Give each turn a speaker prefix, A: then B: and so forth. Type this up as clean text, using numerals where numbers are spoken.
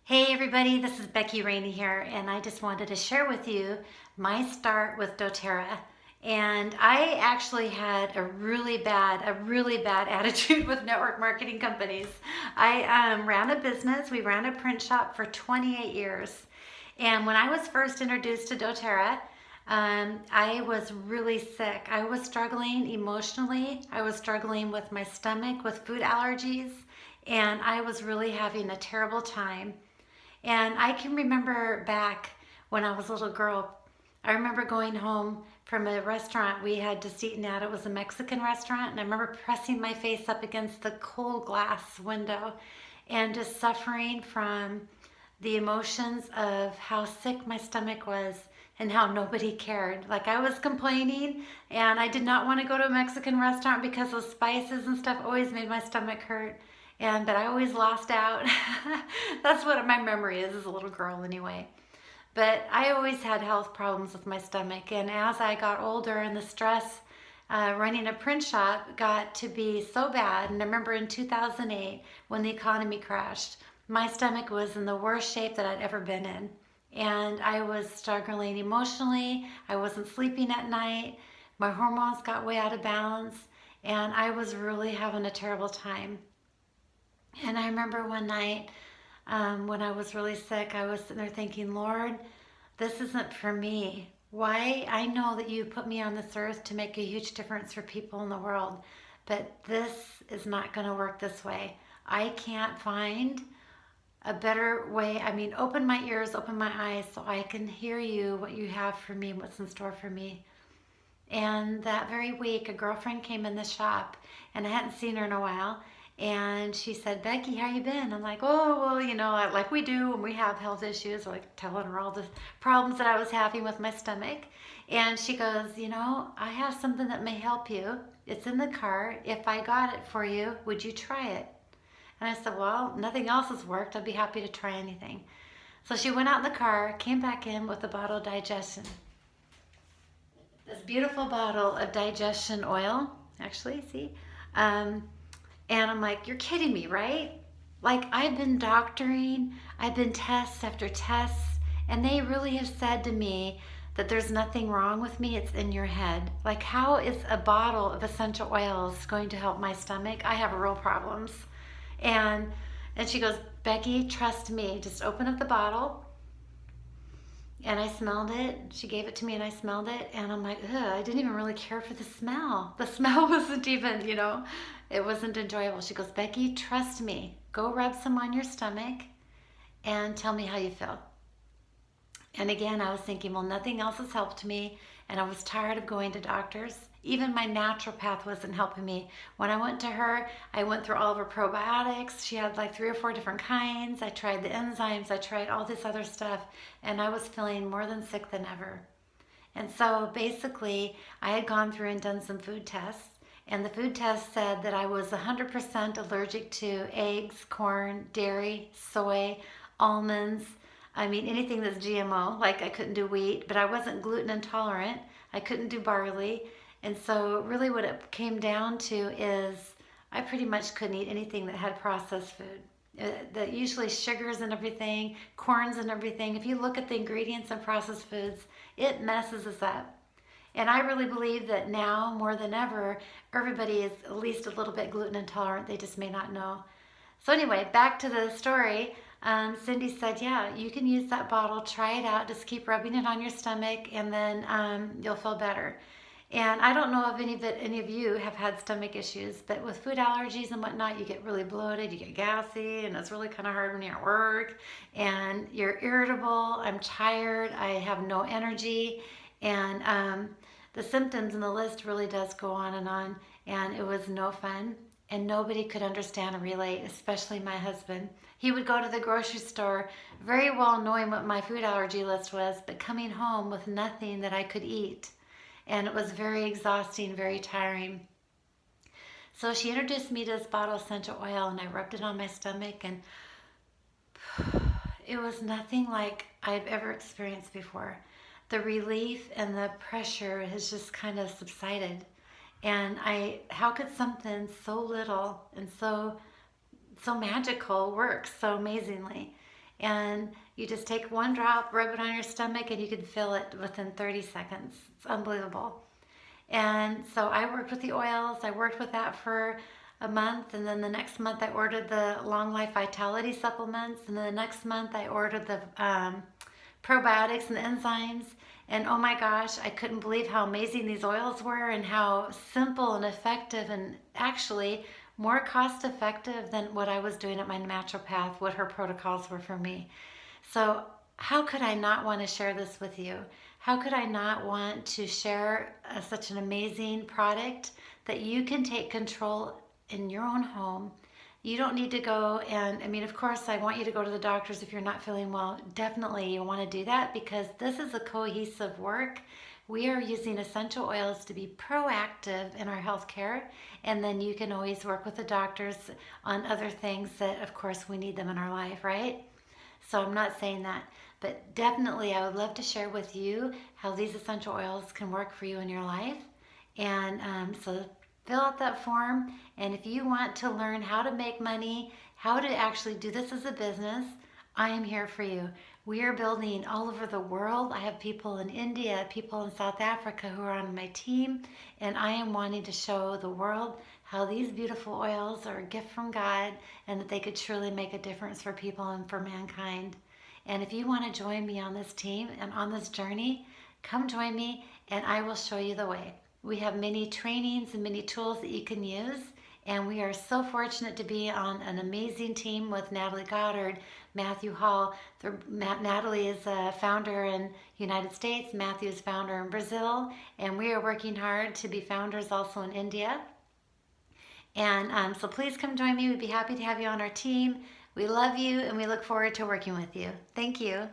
A: Hey everybody, this is Becky Rainey here, and I just wanted to share with you my start with doTERRA. And I actually had a really bad attitude with network marketing companies. I ran a business. We ran a print shop for 28 years. And when I was first introduced to doTERRA, I was really sick. I was struggling emotionally. I was struggling with my stomach, with food allergies, and I was really having a terrible time. And I can remember back when I was a little girl, I remember going home from a restaurant we had just eaten at. It was a Mexican restaurant, and I remember pressing my face up against the cold glass window and just suffering from the emotions of how sick my stomach was and how nobody cared. Like I was complaining, and I did not want to go to a Mexican restaurant because those spices and stuff always made my stomach hurt. But I always lost out. That's what my memory is as a little girl anyway. But I always had health problems with my stomach, and as I got older and the stress running a print shop got to be so bad, and I remember in 2008 when the economy crashed, my stomach was in the worst shape that I'd ever been in. And I was struggling emotionally. I wasn't sleeping at night. My hormones got way out of balance, and I was really having a terrible time. And I remember one night when I was really sick, I was sitting there thinking, Lord, this isn't for me. Why? I know that you put me on this earth to make a huge difference for people in the world, but this is not going to work this way. I can't find a better way. I mean, open my ears, open my eyes so I can hear you, what you have for me, what's in store for me. And that very week, a girlfriend came in the shop, and I hadn't seen her in a while. And she said, Becky, how you been? I'm like, oh, well, like we do when we have health issues, like telling her all the problems that I was having with my stomach. And she goes, I have something that may help you. It's in the car. If I got it for you, would you try it? And I said, well, nothing else has worked. I'd be happy to try anything. So she went out in the car, came back in with a bottle of digestion. This beautiful bottle of digestion oil, actually, see? Um, and I'm like, you're kidding me, right? Like, I've been doctoring, I've been tests after tests, and they really have said to me that there's nothing wrong with me, it's in your head. Like, how is a bottle of essential oils going to help my stomach? I have real problems. And and she goes, Becky, trust me, just open up the bottle. And I smelled it. She gave it to me and I smelled it. And I'm like, ugh, I didn't even really care for the smell. The smell wasn't even, it wasn't enjoyable. She goes, Becky, trust me. Go rub some on your stomach and tell me how you feel. And again, I was thinking, well, nothing else has helped me. And I was tired of going to doctors. Even my naturopath wasn't helping me. When I went to her, I went through all of her probiotics. She had like 3 or 4 different kinds. I tried the enzymes. I tried all this other stuff. And I was feeling more than sick than ever. And so basically, I had gone through and done some food tests. And the food test said that I was 100% allergic to eggs, corn, dairy, soy, almonds. I mean, anything that's GMO. Like I couldn't do wheat, but I wasn't gluten intolerant. I couldn't do barley. And so really what it came down to is I pretty much couldn't eat anything that had processed food. That usually sugars and everything, corns and everything. If you look at the ingredients in processed foods, it messes us up. And I really believe that now more than ever, everybody is at least a little bit gluten intolerant. They just may not know. So anyway, back to the story. Cindy said, yeah, you can use that bottle. Try it out. Just keep rubbing it on your stomach and then you'll feel better. And I don't know if any of you have had stomach issues, but with food allergies and whatnot, you get really bloated, you get gassy, and it's really kind of hard when you're at work, and you're irritable. I'm tired. I have no energy, and the symptoms and the list really does go on, and it was no fun. And nobody could understand and relate, especially my husband. He would go to the grocery store very well knowing what my food allergy list was, but coming home with nothing that I could eat. And it was very exhausting, very tiring. So she introduced me to this bottle of essential oil, and I rubbed it on my stomach, and it was nothing like I've ever experienced before. The relief and the pressure has just kind of subsided. And how could something so little and so magical work so amazingly? And you just take one drop, rub it on your stomach, and you can feel it within 30 seconds. It's unbelievable. And so I worked with the oils. I worked with that for a month, and then the next month I ordered the Long Life Vitality supplements, and then the next month I ordered the probiotics and the enzymes. And oh my gosh, I couldn't believe how amazing these oils were and how simple and effective, and actually more cost effective than what I was doing at my naturopath, what her protocols were for me. So how could I not want to share this with you? How could I not want to share such an amazing product that you can take control in your own home? You don't need to go and, I mean, of course, I want you to go to the doctors if you're not feeling well. Definitely, you want to do that because this is a cohesive work. We are using essential oils to be proactive in our healthcare, and then you can always work with the doctors on other things that, of course, we need them in our life, right? So I'm not saying that, but definitely I would love to share with you how these essential oils can work for you in your life. And so fill out that form. And if you want to learn how to make money, how to actually do this as a business, I am here for you. We are building all over the world. I have people in India, people in South Africa who are on my team, and I am wanting to show the world how these beautiful oils are a gift from God and that they could truly make a difference for people and for mankind. And if you want to join me on this team and on this journey, come join me and I will show you the way. We have many trainings and many tools that you can use. And we are so fortunate to be on an amazing team with Natalie Goddard, Matthew Hall. Natalie is a founder in United States. Matthew is founder in Brazil. And we are working hard to be founders also in India. And so please come join me. We'd be happy to have you on our team. We love you and we look forward to working with you. Thank you.